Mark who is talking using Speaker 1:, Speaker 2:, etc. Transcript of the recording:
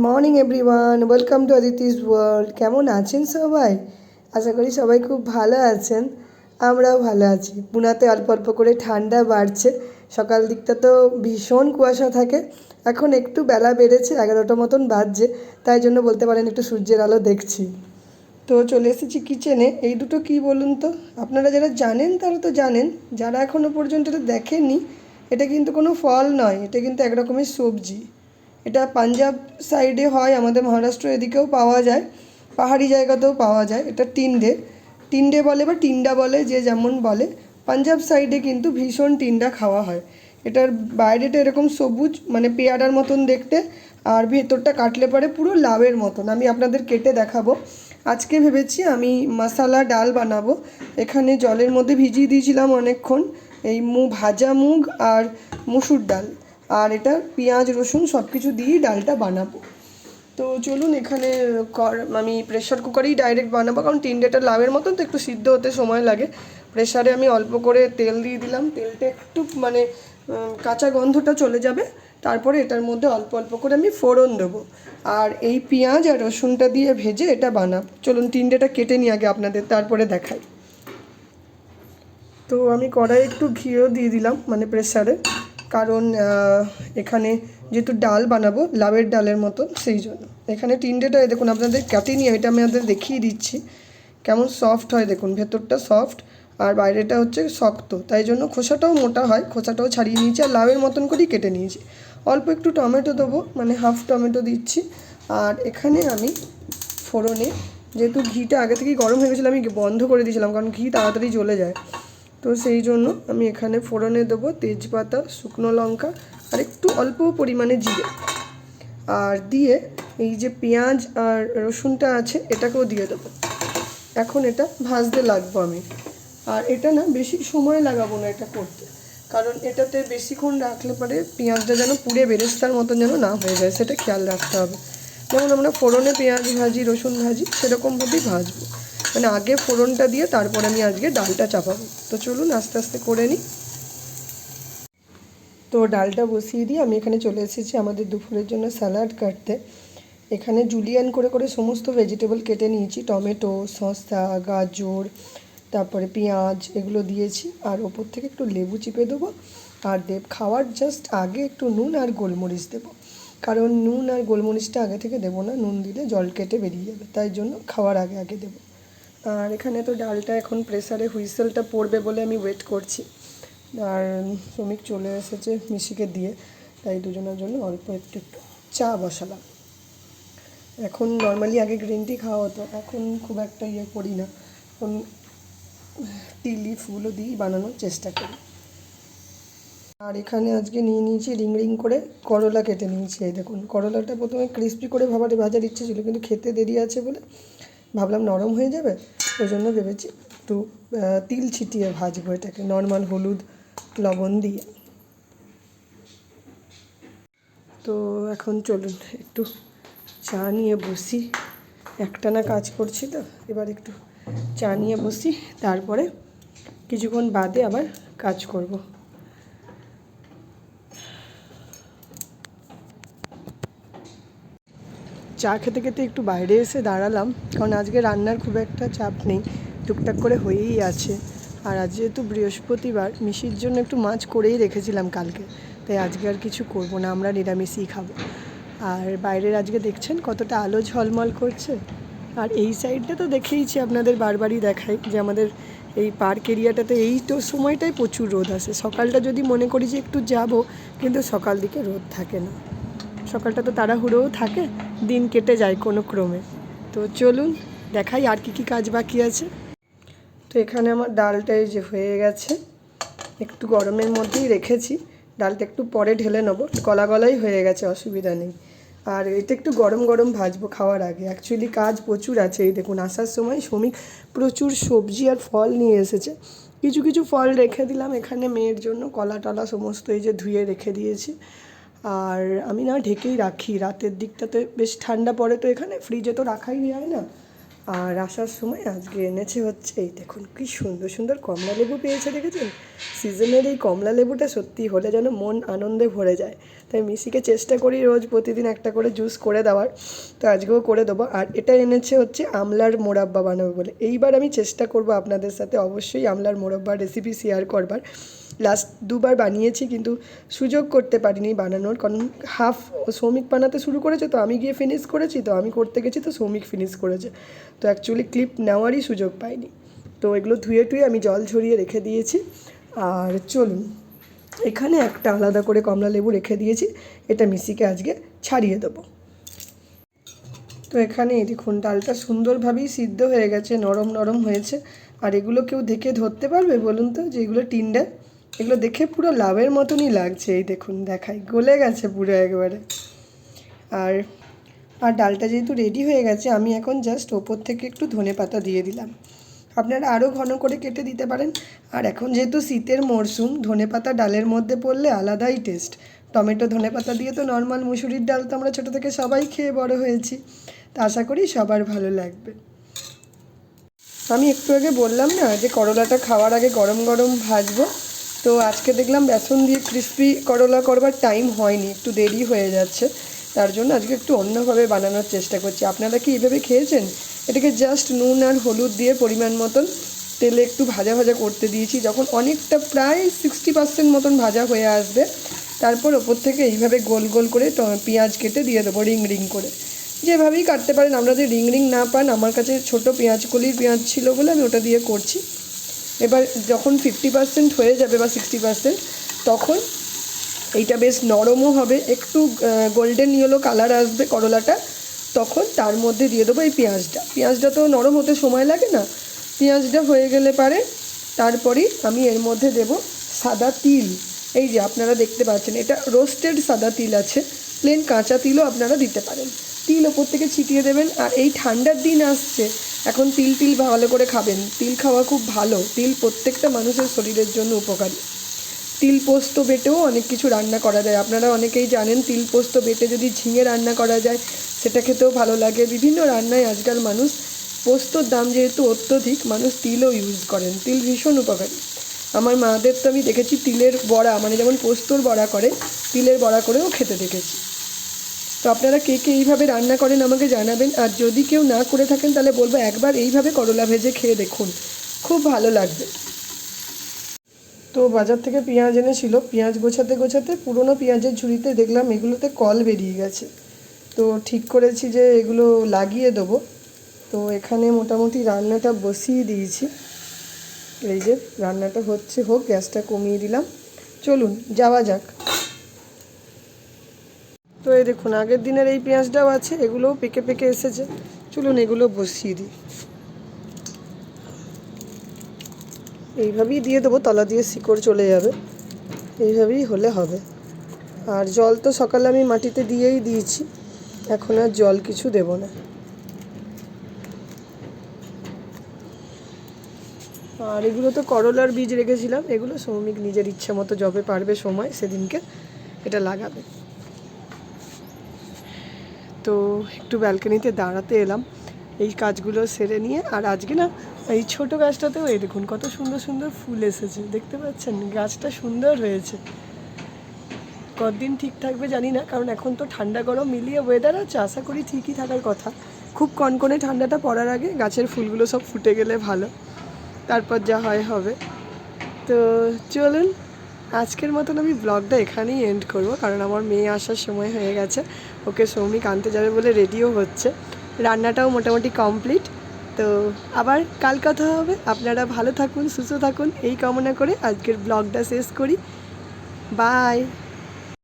Speaker 1: Morning everyone, welcome to Aditi's world. কেমন আছেন সবাই? আশা করি সবাই খুব ভালো আছেন। আমরাও ভালো আছি। পুনাতে অল্প অল্প করে ঠান্ডা বাড়ছে। সকাল দিকটা তো ভীষণ কুয়াশা থাকে। এখন একটু বেলা বেড়েছে, 11টা মতন বাজছে, তাই জন্য বলতে পারেন একটু সূর্যের আলো দেখছি। তো চলে এসেছি কিচেনে। এই দুটো কি বলুন তো? আপনারা যারা জানেন তারা তো জানেন, যারা এখনও পর্যন্ত এটা দেখেননি, এটা কিন্তু কোনো ফল নয়, এটা কিন্তু এক রকমের সবজি। এটা পাঞ্জাব সাইডে হয়, আমাদের মহারাষ্ট্র এদিকেও পাওয়া যায়, পাহাড়ি জায়গাতেও পাওয়া যায়। এটা টিন্ডে টিন্ডে বলে বা টিন্ডা বলে, যে যেমন বলে। পাঞ্জাব সাইডে কিন্তু ভীষণ টিন্ডা খাওয়া হয়। এটার বাইরেটা এরকম সবুজ, মানে পেয়ারার মতন দেখতে, আর ভেতরটা কাটলে পরে পুরো লাউয়ের মতন। আমি আপনাদের কেটে দেখাবো। আজকে ভেবেছি আমি মশালা ডাল বানাবো। এখানে জলের মধ্যে ভিজিয়ে দিয়েছিলাম অনেকক্ষণ এই ভাজা মুগ আর মুসুর ডাল, আর এটা পেঁয়াজ রসুন সব কিছু দিয়েই ডালটা বানাবো। তো চলুন, এখানে আমি প্রেশার কুকারেই ডাইরেক্ট বানাবো, কারণ টিন্ডেটা লাউয়ের মতন তো একটু সিদ্ধ হতে সময় লাগে। প্রেশারে আমি অল্প করে তেল দিয়ে দিলাম, তেলটা একটু মানে কাঁচা গন্ধটা চলে যাবে, তারপরে এটার মধ্যে অল্প অল্প করে আমি ফোড়ন দেবো, আর এই পেঁয়াজ আর রসুনটা দিয়ে ভেজে এটা বানাবো। চলুন টিন্ডেটা কেটে নিই আগে আপনাদের, তারপরে দেখাই। তো আমি কড়াই একটু ঘিও দিয়ে দিলাম, মানে প্রেসারে, কারণ এখানে যেহেতু ডাল বানাবো লাউয়ের ডালের মতন, সেই জন্য। এখানে টিন্ডেটা দেখুন, আপনাদের কাটি নিয়ে এটা আমি আপনাদের দেখিয়ে দিচ্ছি কেমন সফট হয়। দেখুন ভেতরটা সফট আর বাইরেটা হচ্ছে শক্ত, তাই জন্য খোসাটাও মোটা হয়। খোসাটাও ছাড়িয়ে নিয়েছি আর লাউয়ের মতন করেই কেটে নিয়েছি। অল্প একটু টমেটো দেবো, মানে হাফ টমেটো দিচ্ছি। আর এখানে আমি ফোড়নে, যেহেতু ঘিটা আগে থেকেই গরম হয়ে গেছিলো, আমি বন্ধ করে দিয়েছিলাম কারণ ঘি তাড়াতাড়ি জ্বলে যায়, তো সেই জন্য আমি এখানে ফোড়নে দেবো তেজপাতা, শুকনো লঙ্কা আর একটু অল্প পরিমাণে জিরে, আর দিয়ে এই যে পেঁয়াজ আর রসুনটা আছে এটাকেও দিয়ে দেবো। এখন এটা ভাজতে লাগবো আমি। আর এটা না বেশি সময় লাগাবো না এটা করতে, কারণ এটাতে বেশিক্ষণ রাখলে পরে পেঁয়াজটা যেন পুড়ে বেরেস্তার মতন যেন না হয়ে যায়, সেটা খেয়াল রাখতে হবে। যেমন আমরা ফোড়নে পেঁয়াজ ভাজি, রসুন ভাজি, সেরকমভাবেই ভাজবো, মানে আগে ফোড়নটা দিয়ে তারপর আমি আজকে ডালটা চাপাবো। তো চলুন আস্তে আস্তে করে নিই। তো ডালটা বসিয়ে দিয়ে আমি এখানে চলে এসেছি আমাদের দুপুরের জন্য স্যালাড কাটতে। এখানে জুলিয়ান করে করে সমস্ত ভেজিটেবল কেটে নিয়েছি, টমেটো, শসা, গাজর, তারপরে পেঁয়াজ, এগুলো দিয়েছি। আর ওপর থেকে একটু লেবু চিপে দেবো, আর খাওয়ার জাস্ট আগে একটু নুন আর গোলমরিচ দেবো, কারণ নুন আর গোলমরিচটা আগে থেকে দেবো না, নুন দিলে জল কেটে বেরিয়ে যাবে, তাই জন্য খাওয়ার আগে আগে দেবো। আর এখানে তো ডালটা এখন প্রেসারে হুইসেলটা পড়বে বলে আমি ওয়েট করছি। আর শ্রমিক চলে এসেছে মিশিকে দিয়ে, তাই দুজনের জন্য অল্প একটু একটু চা বসালাম। এখন নর্মালি আগে গ্রিন টি খাওয়া হতো, এখন খুব একটা করি না, এখন টি লিফগুলো দিয়েই বানানোর চেষ্টা করি। আর এখানে আজকে নিয়ে নিয়েছি রিং রিং করে করলা কেটে নিয়েছি। এই দেখুন, করলাটা প্রথমে ক্রিস্পি করে ভাজার ইচ্ছে ছিল, কিন্তু খেতে দেরি আছে বলে ভাবলাম নরম হয়ে যাবে, ওই জন্য ভেবেছি একটু তিল ছিটিয়ে ভাজবো এটাকে, নর্মাল হলুদ লবণ দিয়ে। তো এখন চলুন একটু চা নিয়ে বসি, একটানা কাজ করছি তো, এবার একটু চা নিয়ে বসি, তারপরে কিছুক্ষণ বাদে আবার কাজ করব। চা খেতে খেতে একটু বাইরে এসে দাঁড়ালাম, কারণ আজকে রান্নার খুব একটা চাপ নেই, টুকটাক করে হয়েই আছে। আর আজ যেহেতু বৃহস্পতিবার, মিশির জন্য একটু মাছ করেই রেখেছিলাম কালকে, তাই আজকে আর কিছু করব না, আমরা নিরামিষই খাবো। আর বাইরের আজকে দেখছেন কতটা আলো ঝলমল করছে। আর এই সাইডটা তো দেখেইছি আপনাদের, বারবারই দেখাই যে আমাদের এই পার্ক এরিয়াটাতে এই তো সময়টাই প্রচুর রোদ আসে। সকালটা যদি মনে করি যে একটু যাব, কিন্তু সকাল দিকে রোদ থাকে না, সকালটা তো তাড়াহুড়োও থাকে, দিন কেটে যায় কোনো ক্রমে। তো চলুন দেখাই আর কি কাজ বাকি আছে। তো এখানে আমার ডালটা এই যে হয়ে গেছে, একটু গরমের মধ্যেই রেখেছি, ডালটা একটু পরে ঢেলে নেবো, গলা গলাই হয়ে গেছে, অসুবিধা নেই। আর এটা একটু গরম গরম ভাজবো খাওয়ার আগে। অ্যাকচুয়ালি কাজ প্রচুর আছে। এই দেখুন, আসার সময় শ্রমিক প্রচুর সবজি আর ফল নিয়ে এসেছে, কিছু কিছু ফল রেখে দিলাম এখানে মেয়ের জন্য, কলা টলা সমস্ত এই যে ধুয়ে রেখে দিয়েছি। আর আমি না ঢেকেই রাখি, রাতের দিকটাতে বেশ ঠান্ডা পড়ে, তো এখানে ফ্রিজে তো রাখাই যায় না, আর আসার সময় আজকে এনেছে হচ্ছে এই দেখুন কী সুন্দর সুন্দর কমলা লেবু পেয়েছে, দেখেছেন? সিজনের এই কমলা লেবুটা সত্যি হলে যেন মন আনন্দে ভরে যায়। তাই মিশিকে চেষ্টা করি রোজ প্রতিদিন একটা করে জুস করে দেওয়ার, তো আজকেও করে দেবো। আর এটা এনেছে হচ্ছে আমলার মোরাব্বা বানাবে বলে। এইবার আমি চেষ্টা করব আপনাদের সাথে অবশ্যই আমলার মোরাব্বার রেসিপি শেয়ার করবার। লাস্ট দুবার বানিয়েছি কিন্তু সুযোগ করতে পারিনি বানানোর, কারণ হাফ সৌমিক বানাতে শুরু করেছে, তো আমি গিয়ে ফিনিশ করেছি, তো আমি করতে গেছি তো সৌমিক ফিনিশ করেছে, তো অ্যাকচুয়ালি ক্লিপ নেওয়ারই সুযোগ পাইনি। তো এগুলো ধুয়ে টুয়ে আমি জল ঝরিয়ে রেখে দিয়েছি। আর চলুন, এখানে একটা আলাদা করে কমলা লেবু রেখে দিয়েছি, এটা মিশিকে আজকে ছাড়িয়ে দেবো। তো এখানে এই দেখুন ডালটা সুন্দরভাবেই সিদ্ধ হয়ে গেছে, নরম নরম হয়েছে। আর এগুলো কেউ দেখে ধরতে পারবে বলুন তো যে এগুলো টিন ডাল? এগুলো দেখে পুরো লাউয়ের মতনই লাগছে, এই দেখুন দেখাই গলে গেছে পুরো একবারে। আর আর ডালটা যেহেতু রেডি হয়ে গেছে, আমি এখন জাস্ট ওপর থেকে একটু ধনেপাতা দিয়ে দিলাম। আপনারা আরও ঘন করে কেটে দিতে পারেন। আর এখন যেহেতু শীতের মরশুম, ধনেপাতা ডালের মধ্যে পড়লে আলাদাই টেস্ট। টমেটো ধনেপাতা দিয়ে তো নর্মাল মুসুরির ডাল তো আমরা ছোটো থেকে সবাই খেয়ে বড় হয়েছি, তা আশা করি সবার ভালো লাগবে। আমি একটু আগে বললাম না যে করলাটা খাওয়ার আগে গরম গরম ভাজবো, তো আজকে দেখলাম বেসন দিয়ে ক্রিস্পি করলা করবার টাইম হয়নি, একটু দেরি হয়ে যাচ্ছে, তার জন্য আজকে একটু অন্যভাবে বানানোর চেষ্টা করছি। আপনারা কি এইভাবে খেয়েছেন? এটাকে জাস্ট নুন আর হলুদ দিয়ে পরিমাণ মতন তেলে একটু ভাজা ভাজা করতে দিয়েছি। যখন অনেকটা প্রায় 60% মতন ভাজা হয়ে আসবে, তারপর ওপর থেকে এইভাবে গোল গোল করে পেঁয়াজ কেটে দিয়ে দেবো রিং রিং করে। যেভাবেই কাটতে পারেন, আমরা যদি রিং রিং না পান, আমার কাছে ছোটো কলির পেঁয়াজ ছিল বলে আমি ওটা দিয়ে করছি। এবার যখন 50% হয়ে যাবে বা 60%, তখন এইটা বেশ নরমও হবে, একটু গোল্ডেন ইয়েলো কালার আসবে করলাটা, তখন তার মধ্যে দিয়ে দেবো এই পেঁয়াজটা তো নরম হতে সময় লাগে না। পেঁয়াজটা হয়ে গেলে পারে তারপরেই আমি এর মধ্যে দেব সাদা তিল। এই যে আপনারা দেখতে পাচ্ছেন, এটা রোস্টেড সাদা তিল আছে, প্লেন কাঁচা তিলও আপনারা দিতে পারেন। তিল ওপর থেকে ছিটিয়ে দেবেন। আর এই ঠান্ডার দিন আসছে, এখন তিল ভালো করে খাবেন। তিল খাওয়া খুব ভালো, তিল প্রত্যেকটা মানুষের শরীরের জন্য উপকারী। তিল পোস্ত বেটেও অনেক কিছু রান্না করা যায়, আপনারা অনেকেই জানেন। তিল পোস্ত বেটে যদি ঝিঙে রান্না করা যায়, সেটা খেতেও ভালো লাগে। বিভিন্ন রান্নায় আজকাল মানুষ, পোস্তর দাম যেহেতু অত্যধিক, মানুষ তিলও ইউজ করেন। তিল ভীষণ উপকারী। আমার মাদের তো আমি দেখেছি তিলের বড়া, মানে যেমন পোস্তর বড়া করে, তিলের বড়া করেও খেতে দেখেছি। তো আপনারা কে কে এইভাবে রান্না করেন আমাকে জানাবেন। আর যদি কেউ না করে থাকেন, তাহলে বলবো একবার এইভাবে করলা ভেজে খেয়ে দেখুন, খুব ভালো লাগবে। তো বাজার থেকে পেঁয়াজ এনেছিল, পেঁয়াজ গোছাতে গোছাতে পুরনো পেঁয়াজের ঝুড়িতে দেখলাম এগুলোতে কল বেরিয়ে গেছে। তো ঠিক করেছি যে এগুলো লাগিয়ে দেবো। তো এখানে মোটামুটি রান্নাটা বসিয়ে দিয়েছি। এই যে রান্নাটা হচ্ছে, হোক, গ্যাসটা কমিয়ে দিলাম। চলুন যাওয়া যাক। তো এই দেখুন আগের দিনের এই পেঁয়াজটাও আছে, এগুলোও পেকে পেকে এসেছে। চলুন এগুলো বসিয়ে দিই। এইভাবেই দিয়ে দেবো, তলা দিয়ে শিকড় চলে যাবে, এইভাবেই হলে হবে। আর জল তো সকালে আমি মাটিতে দিয়েই দিয়েছি, এখন আর জল কিছু দেব না। আর এগুলো তো করলার বীজ রেখেছিলাম, এগুলো সৌমিক নিজের ইচ্ছে মতো যবে পারবে সময় সেদিনকে এটা লাগাবে। তো একটু ব্যালকনিতে দাঁড়াতে এলাম এই কাজগুলো সেরে নিয়ে। আর আজকে না এই ছোটো গাছটাতেও এই দেখুন কত সুন্দর সুন্দর ফুল এসেছে, দেখতে পাচ্ছেন? গাছটা সুন্দর হয়েছে। কতদিন ঠিক থাকবে জানি না, কারণ এখন তো ঠান্ডা গরম মিলিয়ে ওয়েদার আছে, আশা করি ঠিকই থাকার কথা। খুব কনকনে ঠান্ডাটা পড়ার আগে গাছের ফুলগুলো সব ফুটে গেলে ভালো, তারপর যা হয় হবে। তো চলুন আজকের মতন আমি ব্লগটা এখানেই এন্ড করব, কারণ আমার মেয়ে আসার সময় হয়ে গেছে, ওকে সৌমিক আনতে যাবে বলে রেডিও হচ্ছে। রান্নাটাও মোটামুটি কমপ্লিট। তো আবার কাল কথা হবে। আপনারা ভালো থাকুন, সুস্থ থাকুন, এই কামনা করে আজকের ব্লগটা শেষ করি। বাই।